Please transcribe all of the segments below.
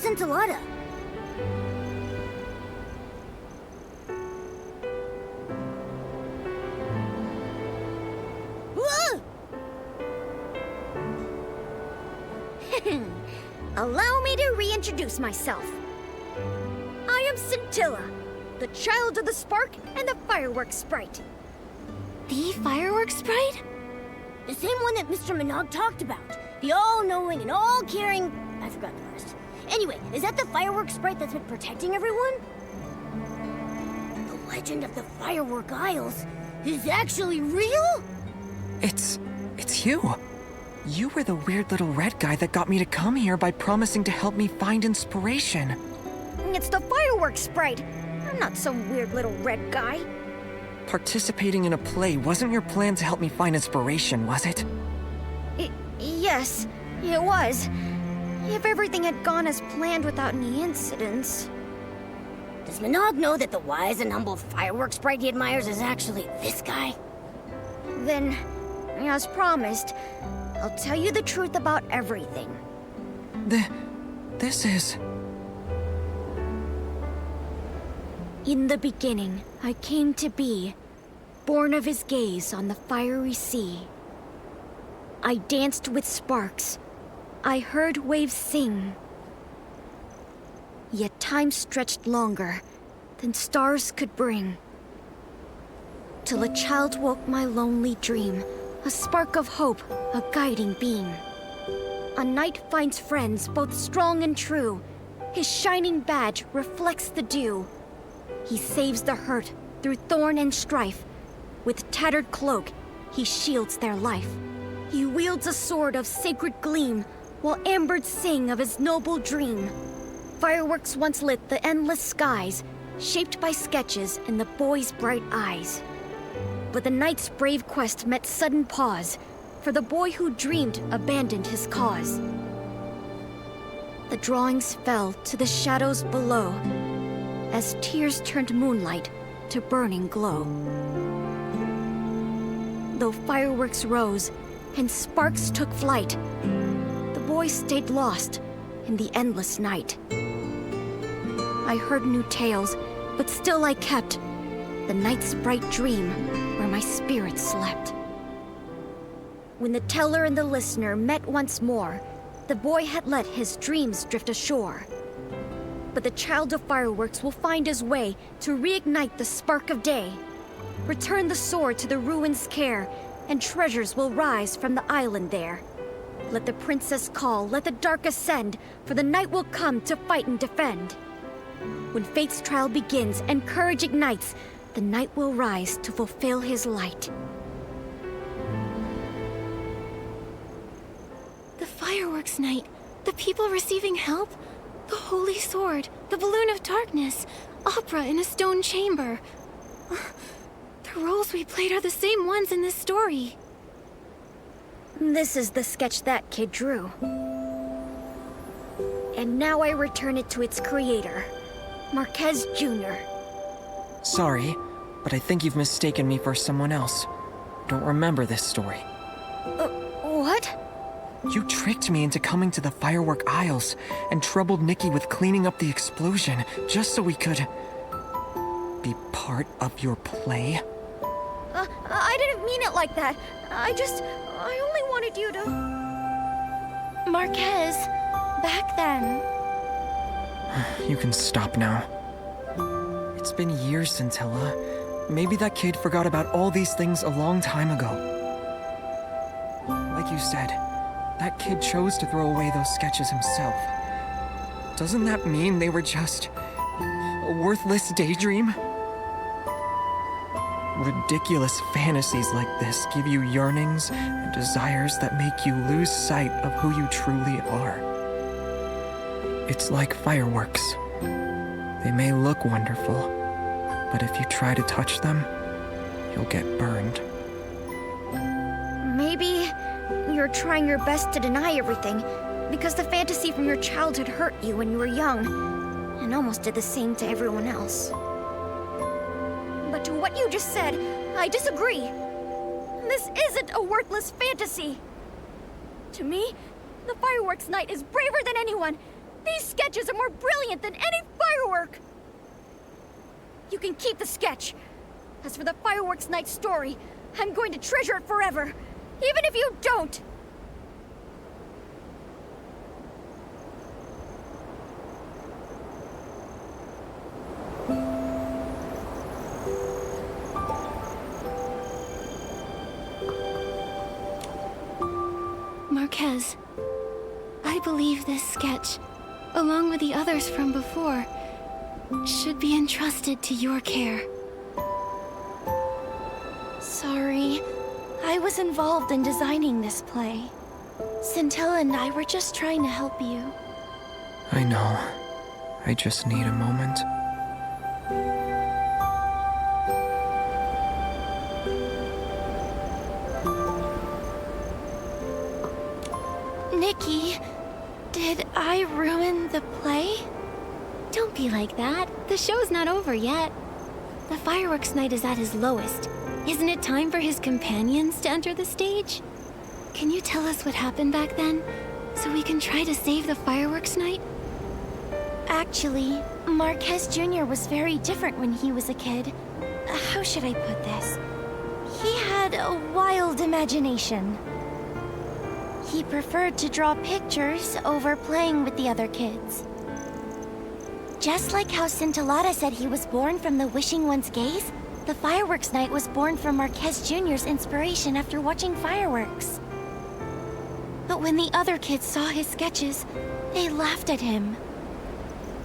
this enchilada? Allow me to reintroduce myself. I am Scintilla, the child of the spark and the fireworks sprite. The fireworks sprite? The same one that Mr. Minogue talked about. The all-knowing and all-caring... I forgot the rest. Anyway, is that the fireworks sprite that's been protecting everyone? The legend of the Firework Isles is actually real? It's you. You were the weird little red guy that got me to come here by promising to help me find inspiration. It's the fireworks sprite. I'm not some weird little red guy. Participating in a play wasn't your plan to help me find inspiration, was it? Yes, it was. If everything had gone as planned without any incidents. Does Minogue know that the wise and humble fireworks sprite he admires is actually this guy? Then, as promised, I'll tell you the truth about everything. This is... In the beginning, I came to be, born of his gaze on the fiery sea. I danced with sparks. I heard waves sing. Yet time stretched longer than stars could bring. Till a child woke my lonely dream, a spark of hope, a guiding beam. A knight finds friends both strong and true. His shining badge reflects the dew. He saves the hurt through thorn and strife. With tattered cloak, he shields their life. He wields a sword of sacred gleam, while ambirds sing of his noble dream. Fireworks once lit the endless skies, shaped by sketches in the boy's bright eyes. But the knight's brave quest met sudden pause, for the boy who dreamed abandoned his cause. The drawings fell to the shadows below, as tears turned moonlight to burning glow. Though fireworks rose and sparks took flight, the boy stayed lost in the endless night. I heard new tales, but still I kept the night's bright dream where my spirit slept. When the teller and the listener met once more, the boy had let his dreams drift ashore. But the child of fireworks will find his way to reignite the spark of day. Return the sword to the ruins' care, and treasures will rise from the island there. Let the princess call, let the dark ascend, for the night will come to fight and defend. When fate's trial begins and courage ignites, the night will rise to fulfill his light. The fireworks night, the people receiving help, the holy sword, the balloon of darkness, opera in a stone chamber. The roles we played are the same ones in this story. This is the sketch that kid drew. And now I return it to its creator, Marquez Jr. Sorry, but I think you've mistaken me for someone else. Don't remember this story. What? You tricked me into coming to the Firework Isles and troubled Nikki with cleaning up the explosion just so we could... be part of your play? I didn't mean it like that. I only wanted you to... Marquez, back then. You can stop now. It's been years, Scintilla. Maybe that kid forgot about all these things a long time ago. Like you said, that kid chose to throw away those sketches himself. Doesn't that mean they were just a worthless daydream? Ridiculous fantasies like this give you yearnings and desires that make you lose sight of who you truly are. It's like fireworks. They may look wonderful, but if you try to touch them, you'll get burned. Maybe you're trying your best to deny everything because the fantasy from your childhood hurt you when you were young and almost did the same to everyone else. But to what you just said, I disagree. This isn't a worthless fantasy. To me, the fireworks night is braver than anyone, These sketches are more brilliant than any firework! You can keep the sketch. As for the fireworks night story, I'm going to treasure it forever, even if you don't! Marquez, I believe this sketch, along with the others from before, should be entrusted to your care. Sorry, I was involved in designing this play. Scintilla and I were just trying to help you. I know. I just need a moment. Nikki, did I ruin the play? Don't be like that. The show's not over yet. The fireworks night is at his lowest. Isn't it time for his companions to enter the stage? Can you tell us what happened back then, so we can try to save the fireworks night? Actually, Marquez Jr. was very different when he was a kid. How should I put this? He had a wild imagination. He preferred to draw pictures over playing with the other kids. Just like how Scintillata said he was born from the Wishing One's gaze, the fireworks night was born from Marquez Jr.'s inspiration after watching fireworks. But when the other kids saw his sketches, they laughed at him.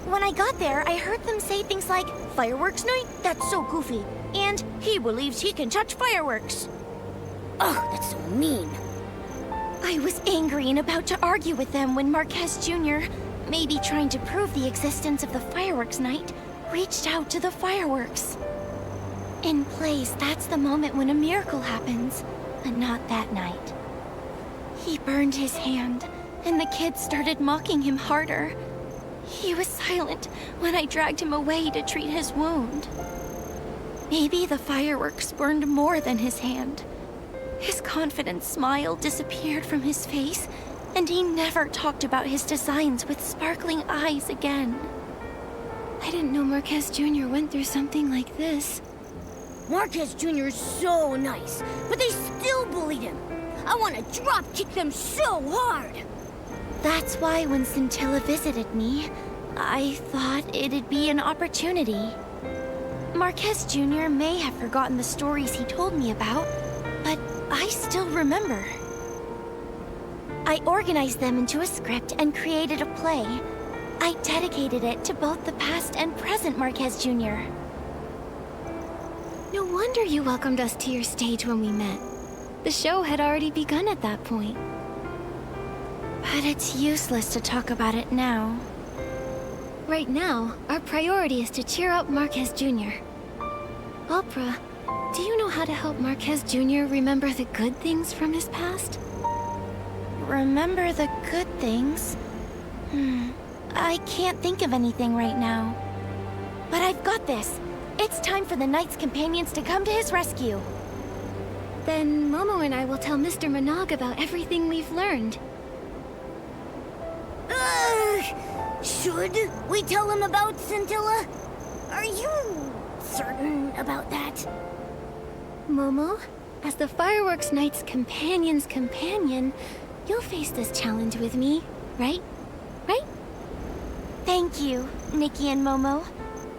When I got there, I heard them say things like, "Fireworks night? That's so goofy," and "He believes he can touch fireworks." Ugh, that's so mean. I was angry and about to argue with them when Marquez Jr., maybe trying to prove the existence of the fireworks night, reached out to the fireworks. In plays, that's the moment when a miracle happens, but not that night. He burned his hand, and the kids started mocking him harder. He was silent when I dragged him away to treat his wound. Maybe the fireworks burned more than his hand. His confident smile disappeared from his face, and he never talked about his designs with sparkling eyes again. I didn't know Marquez Jr. went through something like this. Marquez Jr. is so nice, but they still bullied him. I want to drop kick them so hard. That's why when Scintilla visited me, I thought it'd be an opportunity. Marquez Jr. may have forgotten the stories he told me about, but I still remember. I organized them into a script and created a play. I dedicated it to both the past and present Marquez Jr. No wonder you welcomed us to your stage when we met. The show had already begun at that point. But it's useless to talk about it now. Right now, our priority is to cheer up Marquez Jr. Opera, do you know how to help Marquez Jr. remember the good things from his past? Remember the good things? I can't think of anything right now. But I've got this. It's time for the Knight's companions to come to his rescue. Then Momo and I will tell Mr. Minogue about everything we've learned. Should we tell him about Scintilla? Are you certain about that? Momo, as the Fireworks Knight's companion's companion, you'll face this challenge with me, right? Right? Thank you, Nikki and Momo.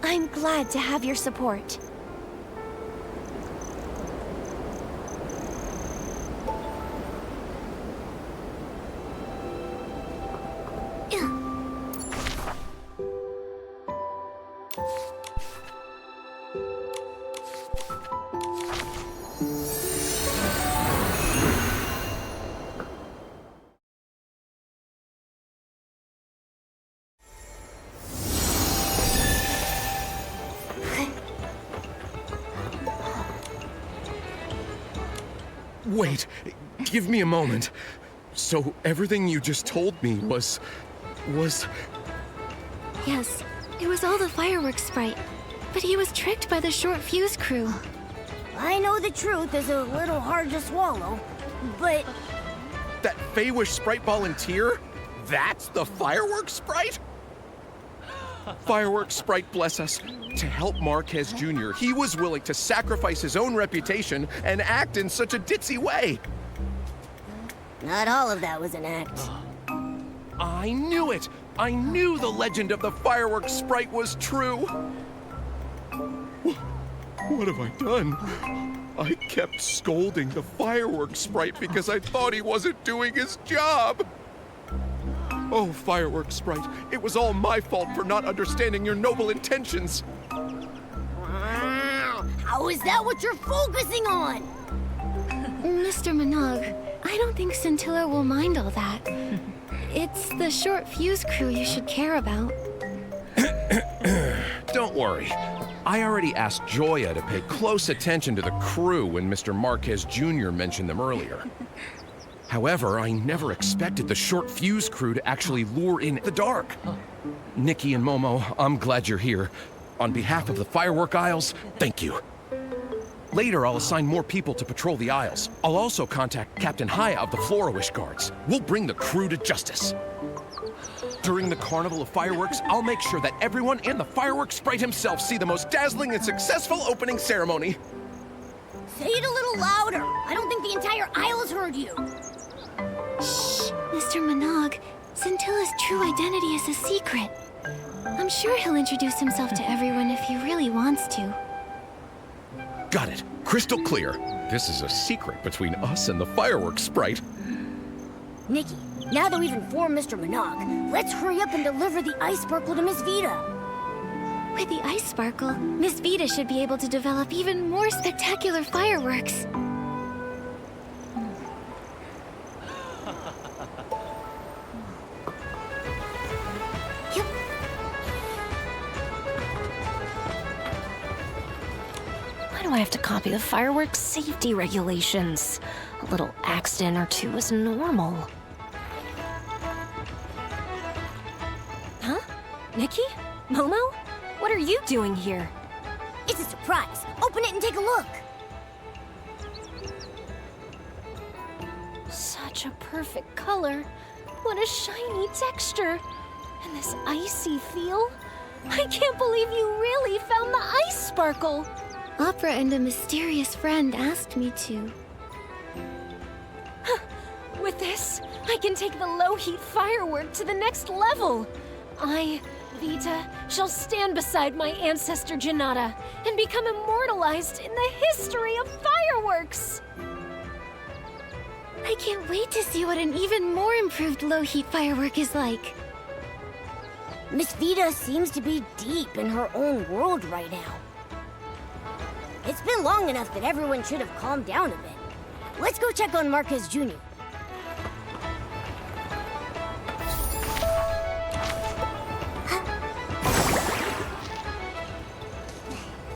I'm glad to have your support. Wait, give me a moment. So everything you just told me was... Yes, it was all the fireworks sprite, but he was tricked by the short fuse crew. I know the truth is a little hard to swallow, but... That Feywish sprite volunteer? That's the fireworks sprite? Fireworks Sprite bless us. To help Marquez Jr., he was willing to sacrifice his own reputation and act in such a ditzy way. Not all of that was an act. I knew it! I knew the legend of the Fireworks Sprite was true! What have I done? I kept scolding the Fireworks Sprite because I thought he wasn't doing his job! Oh, Fireworks Sprite, it was all my fault for not understanding your noble intentions! How is that what you're focusing on? Mr. Minogue, I don't think Scintilla will mind all that. It's the short fuse crew you should care about. Don't worry. I already asked Joya to pay close attention to the crew when Mr. Marquez Jr. mentioned them earlier. However, I never expected the short fuse crew to actually lure in the dark. Nikki and Momo, I'm glad you're here. On behalf of the firework aisles, thank you. Later, I'll assign more people to patrol the aisles. I'll also contact Captain Haya of the Flora-Wish Guards. We'll bring the crew to justice. During the Carnival of Fireworks, I'll make sure that everyone and the Fireworks Sprite himself see the most dazzling and successful opening ceremony. Say it a little louder. I don't think the entire aisle has heard you. Shh, Mr. Minogue. Scintilla's true identity is a secret. I'm sure he'll introduce himself to everyone if he really wants to. Got it. Crystal clear. This is a secret between us and the Fireworks Sprite. Nikki, now that we've informed Mr. Minogue, let's hurry up and deliver the ice sparkle to Miss Vita. With the ice sparkle, Miss Vita should be able to develop even more spectacular fireworks. Yep. Why do I have to copy the fireworks safety regulations? A little accident or two is normal. Huh? Nikki? Momo? What are you doing here? It's a surprise. Open it and take a look. Such a perfect color. What a shiny texture. And this icy feel. I can't believe you really found the ice sparkle. Opera and a mysterious friend asked me to. With this, I can take the low-heat firework to the next level. I, Vita, shall stand beside my ancestor Janata and become immortalized in the history of fireworks. I can't wait to see what an even more improved low-heat firework is like. Miss Vita seems to be deep in her own world right now. It's been long enough that everyone should have calmed down a bit. Let's go check on Marquez Jr.